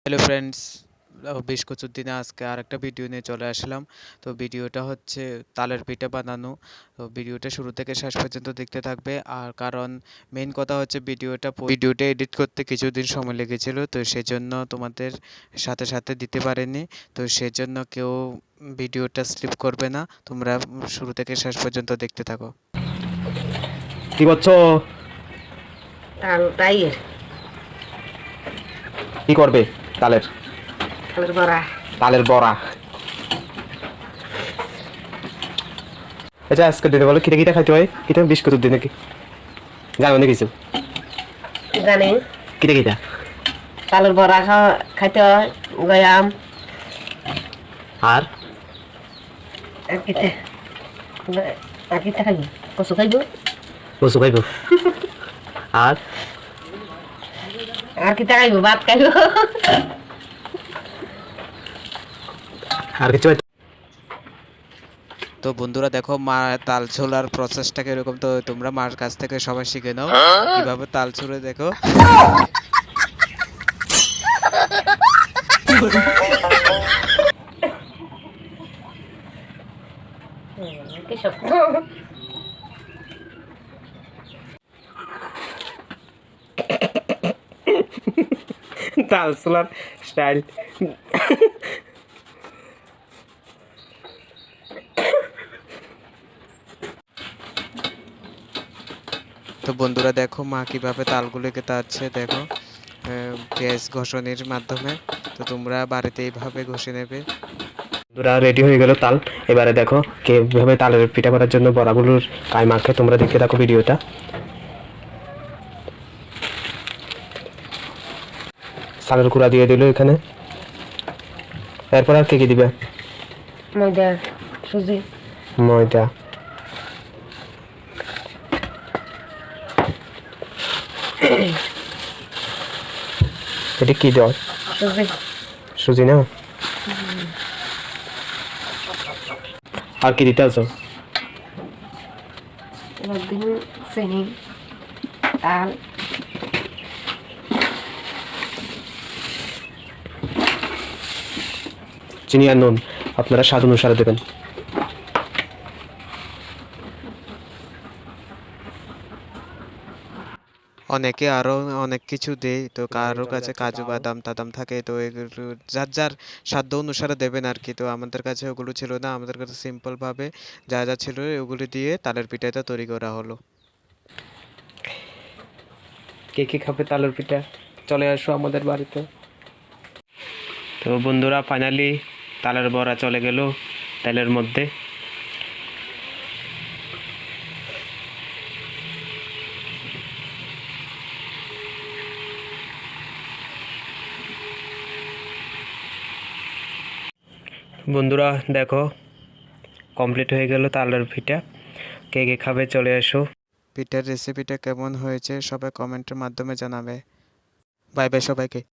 Hello friends, বেশ কিছুদিনে আজকে আরেকটা ভিডিও নিয়ে চলে আসলাম। তো ভিডিওটা হচ্ছে তালের পিঠা বানানো। তো ভিডিওটা শুরু থেকে শেষ পর্যন্ত দেখতে থাকবে। আর কারণ মেইন কথা হচ্ছে ভিডিওটা এডিট করতে কিছুদিন সময় লেগেছিল, তো সেজন্য তোমাদের সাথে সাথে দিতে পারিনি। তো সেজন্য কেউ ভিডিওটা স্কিপ করবে না, তোমরা শুরু থেকে শেষ পর্যন্ত দেখতে থাকো। কি করছো? তাল তাইয়ের কি করবে? তালের তালের বড়া। তালের বড়া। আচ্ছা, আজকে দিনে বলো কিটা কিটা খাইতে হয়? কিটা বিস্কুট দিই নাকি? জানো না কিছু? জানি কিটা কিটা? তালের বড়া খাইতে হয়, গয়াম আর আর কিতে আর কিতে খাইব, কচু খাইব কচু খাইব। আর আর কিতে খাইব, ভাত খাইব। আর কিছু তো বন্ধুরা দেখো, মা তাল ছোলার প্রসেসটা কিরকম, তো তোমরা মার কাছ থেকে সবাই শিখে নাও কিভাবে তাল ছুঁড়ে। দেখো কিসব তাল ছোলার স্টাইল। তো বন্ধুরা দেখো মা কিভাবে তালগুলোকে তাচ্ছে। দেখো গ্যাস ঘষণের মাধ্যমে। তো তোমরা বাড়িতে এইভাবে ঘষে নেবে। বন্ধুরা রেডি হয়ে গেল তাল। এবারে দেখো কিভাবে তালের পিঠা করার জন্য বড়াগুলোর কাই মাখে, তোমরা দেখতে থাকো ভিডিওটা। চালের গুঁড়া দিয়ে দিল এখানে। এরপর আর কি কি দিবে? ময়দা, সুজি, ময়দা। এটা কি দেওয়া? সুজি, সুজি না? আর কি দিতে আছো? লবণ, চিনি, তাল, চিনি আর নুন আপনারা স্বাদ অনুসারে দেবেন। অনেকে আরো অনেক কিছু দেয়, তো কারো কাছে কাজু বাদাম টাদাম থাকে, তো এগুলো যার যার সাধ্য অনুসারে দেবেন আর কি। তো আমাদের কাছে ওগুলো ছিল না, আমাদের কাছে সিম্পল ভাবে যা যা ছিল ওগুলো দিয়ে তালের পিঠাটা তৈরি করা হলো। কে কে খাবে তালের পিঠা? চলে আসো আমাদের বাড়িতে। তো বন্ধুরা ফাইনালি তালের বড়া চলে গেল তেলের মধ্যে। বন্ধুরা দেখো কমপ্লিট হয়ে গেল তালের পিঠা। কে কে খাবে চলে আসো। পিঠার রেসিপিটা কেমন হয়েছে সবাই কমেন্টের মাধ্যমে জানাবে। বাই বাই সবাইকে।